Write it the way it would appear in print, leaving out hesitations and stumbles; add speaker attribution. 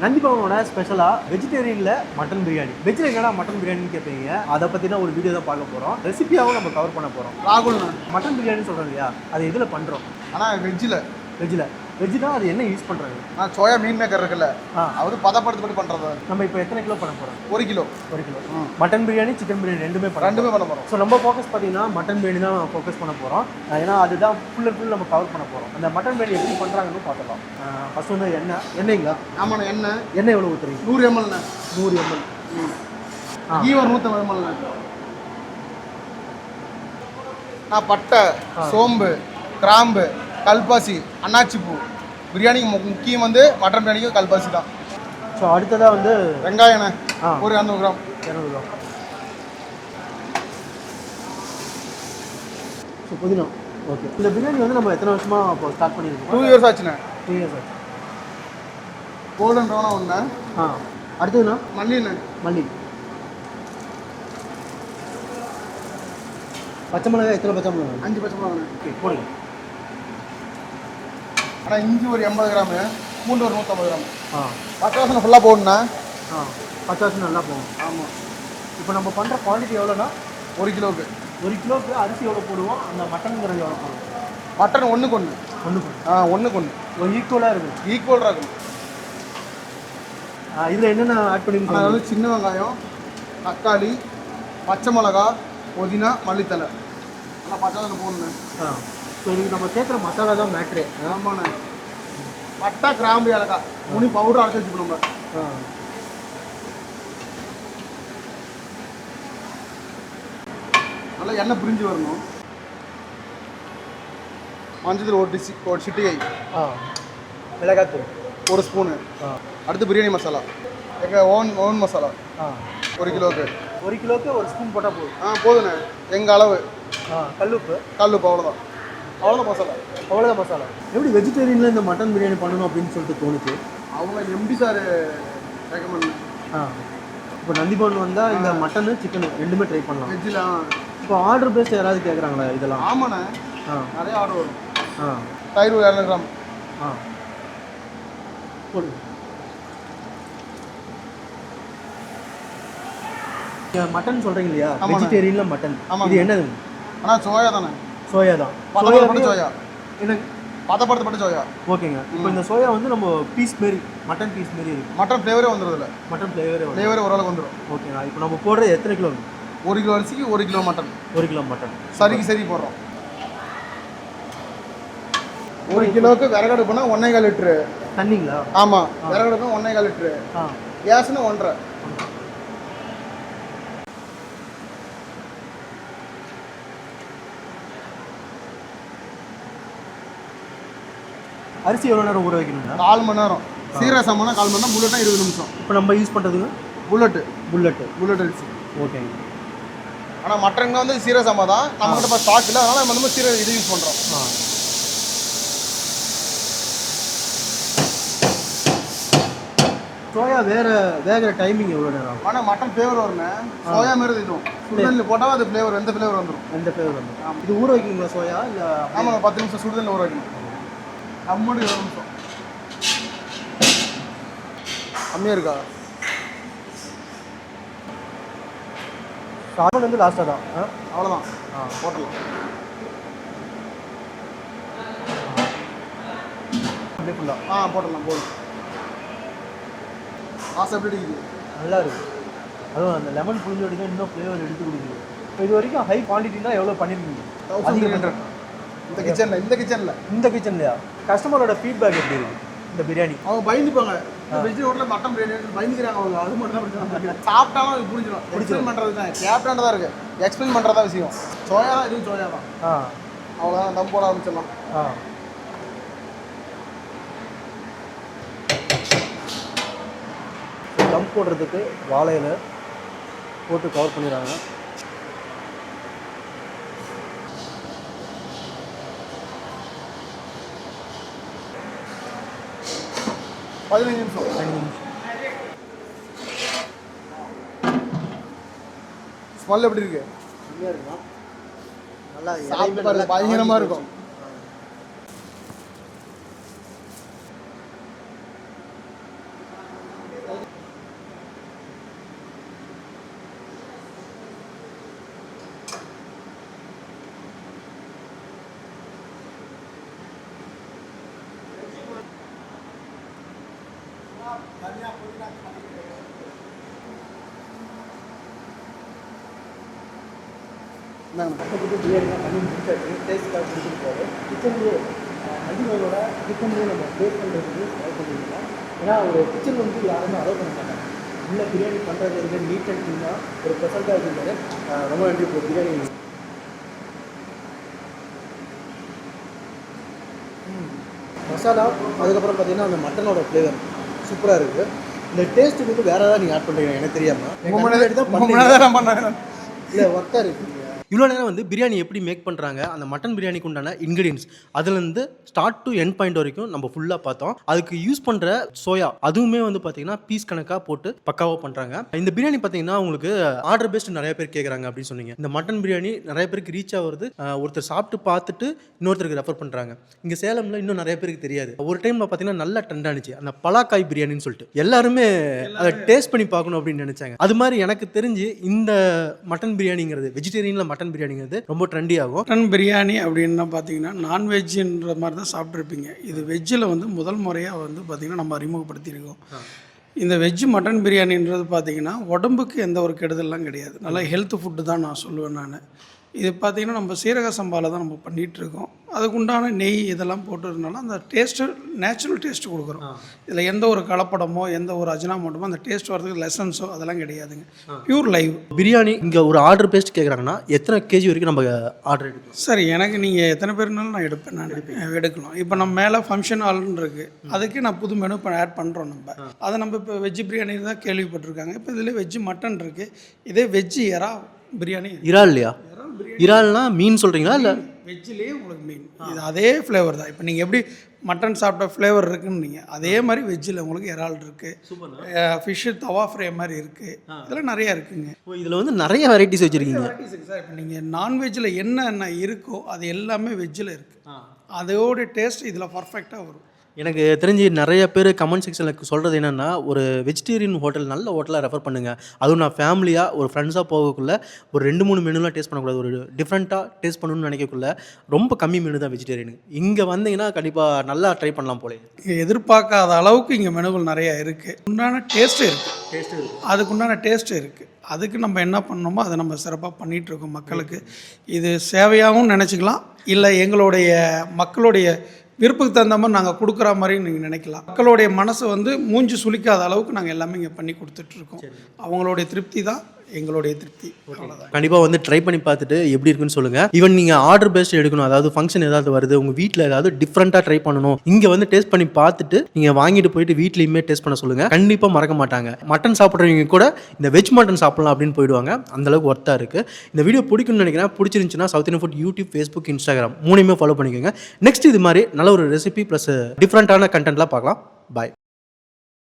Speaker 1: நந்தி பவனோட ஸ்பெஷலாக வெஜிடேரியனில் மட்டன் பிரியாணி. வெஜ்ஜில் என்னடா மட்டன் பிரியாணின்னு கேட்பீங்க. அதை பற்றினா ஒரு வீடியோ தான் பார்க்க போகிறோம். ரெசிபியாகவும் நம்ம கவர் பண்ண போகிறோம்.
Speaker 2: ராகுல்
Speaker 1: மட்டன் பிரியாணின்னு சொல்கிறோம் இல்லையா, அது எதில் பண்ணுறோம்?
Speaker 2: ஆனால்
Speaker 1: வெஜ்ஜுனா அது என்ன யூஸ் பண்ணுறாங்க?
Speaker 2: சோயா மீன் மேக்கர் இருக்குல்ல, அவர் பதப்படுத்தி பண்ணுறது.
Speaker 1: நம்ம இப்போ எத்தனை கிலோ பண்ண போகிறோம்?
Speaker 2: 1 kilo.
Speaker 1: Mutton biryani, chicken biryani ரெண்டுமே பண்ண போகிறோம். ஸோ நம்ம ஃபோக்கஸ் பார்த்தீங்கன்னா மட்டன் பிரியாணி தான் ஃபோக்கஸ் பண்ண போகிறோம். ஏன்னா அதுதான் ஃபுல் அண்ட் ஃபுல் நம்ம கவர் பண்ண போகிறோம். அந்த மட்டன் பிரியாணி எப்படி பண்ணுறாங்கன்னு பார்த்துக்கலாம். ஃபஸ்ட் வந்து எண்ணெய்ங்களா?
Speaker 2: ஆமாண்ணா,
Speaker 1: எண்ணெய் எவ்வளோ ஊற்றுறீங்க?
Speaker 2: 100 ml.
Speaker 1: 100 ml.
Speaker 2: கீ ஒரு 150 ml. நான் பட்டை, சோம்பு, கிராம்பு, கல்பாசி, அன்னாச்சி பூ. பிரியாணிக்கு முக்கியம் வந்து மட்டன் பிரியாணிக்கு கல்பாசி தான்.
Speaker 1: ஸோ அடுத்ததாக வந்து
Speaker 2: வெங்காயம் ஒரு 200 கிராம்.
Speaker 1: 200 கிராம். ஸோ புதினா. ஓகே. இந்த பிரியாணி வந்து நம்ம எத்தனை வருஷமாக இப்போ ஸ்டார்ட் பண்ணியிருக்கோம்?
Speaker 2: 2 years ஆச்சுண்ணே.
Speaker 1: 2 years ஆச்சு.
Speaker 2: கோல்டன் ப்ரௌனா ஒன்று.
Speaker 1: அடுத்ததுண்ணா மல்லி. பச்சை மிளகாய் எத்தனை பச்சை மிளகாய்?
Speaker 2: 5 பச்சை மிளகாய்.
Speaker 1: ஓகே, போடுங்க.
Speaker 2: ஆனால் இஞ்சி ஒரு 80 கிராமு, பூண்டு ஒரு 150 கிராம். பச்சை வாசனை ஃபுல்லாக போடணுண்ணா.
Speaker 1: பச்சை வாசனை நல்லா போகும்.
Speaker 2: ஆமாம்.
Speaker 1: இப்போ நம்ம பண்ணுற குவான்டிட்டி எவ்வளோண்ணா?
Speaker 2: 1 கிலோவுக்கு.
Speaker 1: 1 கிலோவுக்கு அரிசி எவ்வளோ போடுவோம்? அந்த மட்டனுங்கிறது எவ்வளோ போடுவோம்?
Speaker 2: மட்டன் ஒன்றுக்கு ஒன்று. ஒன்றுக்கு ஒன்று.
Speaker 1: ஒரு ஈக்குவலாக இருக்கும்.
Speaker 2: ஈக்குவலாக இருக்கும்.
Speaker 1: இதில் என்னென்ன ஆட் பண்ணிருக்கோம்?
Speaker 2: அதாவது சின்ன வெங்காயம், தக்காளி, பச்சை மிளகா, புதினா, மல்லித்தலை. ஆனால் பச்சை மிளகா போடணும்.
Speaker 1: ஸோ இதுக்கு நம்ம சேர்க்குற மசாலா தான் மேட்ரு.
Speaker 2: ஆமாண்ணே. பட்டை, கிராம்பு, ஏலக்காய் முனி பவுடர் அரைச்சி வச்சுக்கணும் நம்ம. நல்லா எண்ணெய் பிரிஞ்சு வரணும். மஞ்சள் ஒரு சிட்டிகை,
Speaker 1: மிளகாத்தூள்
Speaker 2: 1 ஸ்பூனு. அடுத்து பிரியாணி மசாலா, எங்கள் ஓன் மசாலா 1 கிலோவுக்கு.
Speaker 1: 1 கிலோவுக்கு 1 ஸ்பூன் போட்டால் போதும்.
Speaker 2: போதுண்ணே. எங்கள் அளவு.
Speaker 1: கல்லுப்பு
Speaker 2: அவ்வளோதான் மசாலா.
Speaker 1: அவ்வளோதான் மசாலா. எப்படி வெஜிடேரியனில் இந்த மட்டன் பிரியாணி பண்ணணும் அப்படின்னு சொல்லிட்டு தோணுச்சு?
Speaker 2: அவங்க எம்டி சார் ரெக்கமெண்ட்.
Speaker 1: இப்போ நந்தி பவன் வந்தால் இந்த மட்டனு சிக்கனு ரெண்டுமே ட்ரை பண்ணலாம்.
Speaker 2: வெஜ்ஜில்
Speaker 1: இப்போ ஆர்டர் பேஸ்ட் யாராவது கேட்குறாங்களா இதெல்லாம்?
Speaker 2: ஆமாண்ணே. நிறைய ஆர்டர் வரும். தயிர் 200 கிராம்.
Speaker 1: போடுங்க. மட்டன் சொல்கிறீங்க இல்லையா, வெஜிடேரியனில் மட்டன். இது என்னது?
Speaker 2: ஆனால் சோயா தானே.
Speaker 1: சோயா தான்.
Speaker 2: சோயா
Speaker 1: என்ன?
Speaker 2: பதப்படுத்தப்பட்ட சோயா.
Speaker 1: ஓகேங்க. இப்போ இந்த சோயா வந்து நம்ம பீஸ் மாரி, மட்டன் பீஸ் மாரி இருக்குது.
Speaker 2: மட்டன் ஃப்ளேவரே வந்துடுதுல.
Speaker 1: மட்டன் ஃப்ளேவரே
Speaker 2: ஓரளவுக்கு வந்துடும்.
Speaker 1: ஓகேங்க. இப்போ நம்ம போடுறது எத்தனை கிலோ?
Speaker 2: 1 கிலோ அரிசிக்கு 1 கிலோ மட்டன்.
Speaker 1: 1 கிலோ மட்டன்
Speaker 2: சரி போடுறோம். 1 கிலோவுக்கு விறகடுப்பு போனால் 1.25 லிட்டரு
Speaker 1: தண்ணிங்களா?
Speaker 2: ஆமாம், விறகடுப்பு 1.25 லிட்டரு. கேஸ்னா 1.5.
Speaker 1: அரிசி எவ்வளோ நேரம் ஊற வைக்கணுங்களா?
Speaker 2: 4 மணி நேரம். சீரக சம்பளம்னா 4 மணி நேரம். புல்லட்னா 20 நிமிஷம்.
Speaker 1: இப்போ நம்ம யூஸ் பண்ணுறதுங்க புல்லட் அரிசி. ஓகேங்க.
Speaker 2: ஆனால் மட்டனுக்கு வந்து சீரக சம்பா தான். நம்மகிட்ட இப்போ ஸ்டாக் இல்லை, அதனால் நம்ம வந்து சீரக இது யூஸ் பண்ணுறோம்.
Speaker 1: சோயா வேகிற டைமிங் எவ்வளோ நேரம்?
Speaker 2: ஆனால் மட்டன் ஃப்ளேவர் வருங்க. சோயா மாரி இதுவும் சுடுதண்ணில் போட்டால் அது ஃப்ளேவர் எந்த ஃப்ளேவர் வந்துடும்.
Speaker 1: இது ஊற வைக்கணுங்களா சோயா? இல்லை
Speaker 2: ஆமாங்க, 10 நிமிஷம் சுடுதண்ணில் ஊற வைக்கணும். அம்மோடு 20 நிமிஷம். கம்மியாக இருக்கா?
Speaker 1: சாப்பாடு வந்து லாஸ்ட்டாக தான்.
Speaker 2: அவ்வளோதான். போட்டலாம்.
Speaker 1: அப்படியே ஃபுல்லாக
Speaker 2: போட்டலாம். போதும். ஆசை எப்படி இருக்குது?
Speaker 1: நல்லா இருக்குது. அதுவும் அந்த லெமன் புளிஞ்சு அடிக்க இன்னும் ஃப்ளேவர் எடுத்து கொடுக்குது. இப்போ இது வரைக்கும் ஹை குவான்டிட்டினா எவ்வளோ பண்ணியிருக்கீங்க?
Speaker 2: 1300. இந்த கிச்சன்லையா?
Speaker 1: கஸ்டமரோட ஃபீட்பேக் எப்படி இருக்குது இந்த பிரியாணி?
Speaker 2: அவங்க பயந்துப்பாங்க. வெஜிடேரியன் ஹோட்டலில் மட்டன் பிரியாணி பயந்துக்கிறாங்க அவங்க. அது மட்டும் தான் பிரச்சனை. சாப்பிட்டாலும் அது புரிஞ்சிடும். எக்ஸ்பிளைன் பண்ணுறது தான் கேப்டன் தான் இருக்குது. எக்ஸ்பிளைன் பண்ணுறதா விஷயம். சோயா தான், இதுவும் சோயா தான். அவ்வளோதான். தம் போட ஆரம்பிச்சிடலாம்.
Speaker 1: தம் போடுறதுக்கு வாழையில போட்டு கவர் பண்ணிடுறாங்க.
Speaker 2: பதினஞ்சு நிமிஷம். ஸ்மெல் எப்படி இருக்கு?
Speaker 1: நல்லா
Speaker 2: சாப்பிட்டு பயங்கரமாக இருக்கும்.
Speaker 1: நாங்கள் கஷ்டப்பட்டு பிரியாணிலாம் பண்ணி முடிச்சாச்சு, டேஸ்ட்டாக கொடுத்துருக்காரு. கிச்சன்லேயே அதிகளோட கிச்சன்லேயே நம்ம டேஸ்ட் பண்ணுறதுக்கு ட்ரை பண்ணியிருக்கோம். ஏன்னா ஒரு கிச்சன் வந்து யாருமே அலோவ் பண்ண மாட்டாங்க. உள்ள பிரியாணி பண்ணுறது வந்து நீட் அண்ட் க்ளீனாக ஒரு ப்ரெசண்ட்டாக இருந்தாரு. ரொம்ப நன்றி. இப்போ பிரியாணி மசாலா, அதுக்கப்புறம் பார்த்தீங்கன்னா அந்த மட்டனோட ஃப்ளேவர் சூப்பராக இருக்குது. இந்த டேஸ்ட்டுக்கு வந்து வேறு ஏதாவது நீங்கள் ஆட் பண்ணுறீங்க எனக்கு தெரியாமல்.
Speaker 2: தான் பண்ணேன்.
Speaker 1: இல்லை ஒர்க்காக இருக்குது. இவ்வளோ நேரம் வந்து பிரியாணி எப்படி மேக் பண்ணுறாங்க, அந்த மட்டன் பிரியாணிக்கு உண்டான இன்க்ரீடியன்ஸ் அதுலேருந்து ஸ்டார்ட் டு எண்ட் பாயிண்ட் வரைக்கும் நம்ம ஃபுல்லாக பார்த்தோம். அதுக்கு யூஸ் பண்ணுற சோயா அதுவுமே வந்து பார்த்தீங்கன்னா பீஸ் கணக்காக போட்டு பக்காவாக பண்ணுறாங்க. இந்த பிரியாணி பார்த்தீங்கன்னா உங்களுக்கு ஆர்டர் பேஸ்ட் நிறைய பேர் கேட்குறாங்க அப்படின்னு சொன்னீங்க. இந்த மட்டன் பிரியாணி நிறைய பேருக்கு ரீச் ஆகுறது, ஒருத்தர் சாப்பிட்டு பார்த்துட்டு இன்னொருத்தருக்கு ரெஃபர் பண்ணுறாங்க. இங்கே சேலமில் இன்னும் நிறைய பேருக்கு தெரியாது. ஒரு டைமில் பார்த்தீங்கன்னா நல்லா ட்ரெண்ட் ஆனிச்சு அந்த பலாக்காய் பிரியாணின்னு சொல்லிட்டு எல்லாருமே அதை டேஸ்ட் பண்ணி பார்க்கணும் அப்படின்னு நினச்சாங்க. அது மாதிரி எனக்கு தெரிஞ்சு இந்த மட்டன் பிரியாணிங்கிறது வெஜிடேரியனில் மட்டன் பிரியாணிங்கிறது ரொம்ப ட்ரெண்டி ஆகும்.
Speaker 3: மட்டன் பிரியாணி அப்படின்னா பார்த்தீங்கன்னா நான்வெஜ்ஜுன்ற மாதிரி தான் சாப்பிட்ருப்பீங்க. இது வெஜ்ஜில் வந்து முதல் முறையாக வந்து பார்த்திங்கன்னா நம்ம அறிமுகப்படுத்தியிருக்கோம். இந்த வெஜ்ஜு மட்டன் பிரியாணின்றது பார்த்திங்கன்னா உடம்புக்கு எந்த ஒரு கெடுதல்லாம் கிடையாது. நல்லா ஹெல்த் ஃபுட்டு தான் நான் சொல்லுவேன். நான் இது பார்த்திங்கன்னா நம்ம சீரக சம்பாவில் தான் நம்ம பண்ணிகிட்ருக்கோம். அதுக்குண்டான நெய் இதெல்லாம் போட்டுறதுனால அந்த டேஸ்ட்டு நேச்சுரல் டேஸ்ட்டு கொடுக்குறோம். இதில் எந்த ஒரு கலப்படமோ எந்த ஒரு அஜினாமோட்டமோ அந்த டேஸ்ட் வரதுக்கு லெசன்ஸோ அதெல்லாம் கிடையாதுங்க. Pure live
Speaker 1: biryani. இங்கே ஒரு ஆர்டர் பேஸ்ட் கேட்குறாங்கன்னா எத்தனை கேஜி வரைக்கும் நம்ம ஆர்டர் எடுக்கலாம்?
Speaker 3: சரி, எனக்கு நீங்கள் எத்தனை பேர்னாலும் நான் எடுப்பேன். நான் எடுக்கலாம். இப்போ நம்ம மேலே ஃபங்க்ஷன் ஹால்னு இருக்குது, அதுக்கு நான் புது மெனு இப்போ ஆட் பண்ணுறோம். அதை நம்ம இப்போ வெஜ்ஜு பிரியாணி தான் கேள்விப்பட்டிருக்காங்க. இப்போ இதில் வெஜ்ஜு மட்டன் இருக்குது. இதே வெஜ்ஜு எறா பிரியாணி.
Speaker 1: இறால் இல்லையா? இறால்னா மீன் சொல்கிறீங்களா? இல்லை
Speaker 3: வெஜ்ஜிலேயே உங்களுக்கு மீன் இது அதே ஃப்ளேவர் தான். இப்போ நீங்கள் எப்படி மட்டன் சாப்பிட்ட ஃப்ளேவர் இருக்குன்னு நீங்கள் அதே மாதிரி வெஜ்ஜில் உங்களுக்கு இறால் இருக்குது, ஃபிஷ்ஷு தவா ஃப்ரை மாதிரி இருக்குது. இதெல்லாம் நிறையா இருக்குங்க.
Speaker 1: இதில் வந்து நிறைய வெரைட்டிஸ் வச்சுருக்கீங்க.
Speaker 3: வெரைட்டிஸ் இருக்குது சார். இப்போ நீங்கள் நான்வெஜ்ஜில் என்னென்ன இருக்கோ அது எல்லாமே வெஜ்ஜில் இருக்குது. அதோட டேஸ்ட் இதில் பர்ஃபெக்டாக வரும்.
Speaker 1: எனக்கு தெரிஞ்சு நிறைய பேர் கமெண்ட் செக்ஷனில் சொல்கிறது என்னென்னா, ஒரு வெஜிடேரியன் ஹோட்டல் நல்ல ஹோட்டலாக ரெஃபர் பண்ணுங்கள். அதுவும் நான் ஃபேமிலியாக ஒரு ஃப்ரெண்ட்ஸாக போகக்குள்ள ஒரு 2-3 மெனுலாம் டேஸ்ட் பண்ணக்கூடாது. ஒரு டிஃப்ரெண்ட்டாக டேஸ்ட் பண்ணணும்னு நினைக்கக்குள்ள ரொம்ப கம்மி மெனு தான் வெஜிடேரியனுக்கு. இங்கே வந்தீங்கன்னா கண்டிப்பாக நல்லா ட்ரை பண்ணலாம் போலே.
Speaker 3: எதிர்பார்க்காத அளவுக்கு இங்கே மெனுகள் நிறையா இருக்குது. உண்டான டேஸ்ட்டு இருக்குது. அதுக்குண்டான டேஸ்ட்டு இருக்குது. அதுக்கு நம்ம என்ன பண்ணணுமோ அதை நம்ம சிறப்பாக பண்ணிகிட்ருக்கோம் மக்களுக்கு. இது சேவையாகவும் நினச்சிக்கலாம், இல்லை எங்களுடைய மக்களுடைய விருப்பத்துக்கு தகுந்த மாதிரி நாங்கள் கொடுக்குற மாதிரி நீங்கள் நினைக்கலாம். மக்களுடைய மனசை வந்து மூஞ்சி சுளிக்காத அளவுக்கு நாங்கள் எல்லாமே இங்கே பண்ணி கொடுத்துட்ருக்கோம். அவங்களுடைய திருப்தி தான் எங்களுடைய திருப்தி.
Speaker 1: கண்டிப்பாக வந்து ட்ரை பண்ணி பார்த்துட்டு எப்படி இருக்குன்னு சொல்லுங்கள். ஈவன் நீங்கள் ஆர்டர் பேஸ்ட் எடுக்கணும், அதாவது ஃபங்க்ஷன் ஏதாவது வருது, உங்கள் வீட்டில் ஏதாவது டிஃப்ரெண்ட்டாக ட்ரை பண்ணணும், இங்கே வந்து டேஸ்ட் பண்ணி பார்த்துட்டு நீங்கள் வாங்கிட்டு போயிட்டு வீட்லேயுமே டேஸ்ட் பண்ண சொல்லுங்கள். கண்டிப்பாக மறக்க மாட்டாங்க. மட்டன் சாப்பிட்றவங்க கூட இந்த வெஜ் மட்டன் சாப்பிடலாம் அப்படின்னு போயிடுவாங்க. அந்தளவுக்கு ஒர்த்தாக இருக்குது. இந்த வீடியோ பிடிக்கும்னு நினைக்கிறேன். பிடிச்சிருந்துச்சுன்னா south Indian food YouTube, Facebook, Instagram 3மே ஃபாலோ பண்ணிக்கோங்க. நெக்ஸ்ட் இது மாதிரி நல்ல ஒரு ரெசிபி ப்ளஸ் டிஃப்ரெண்ட்டான கண்டென்ட்லாம் பார்க்கலாம். பாய்.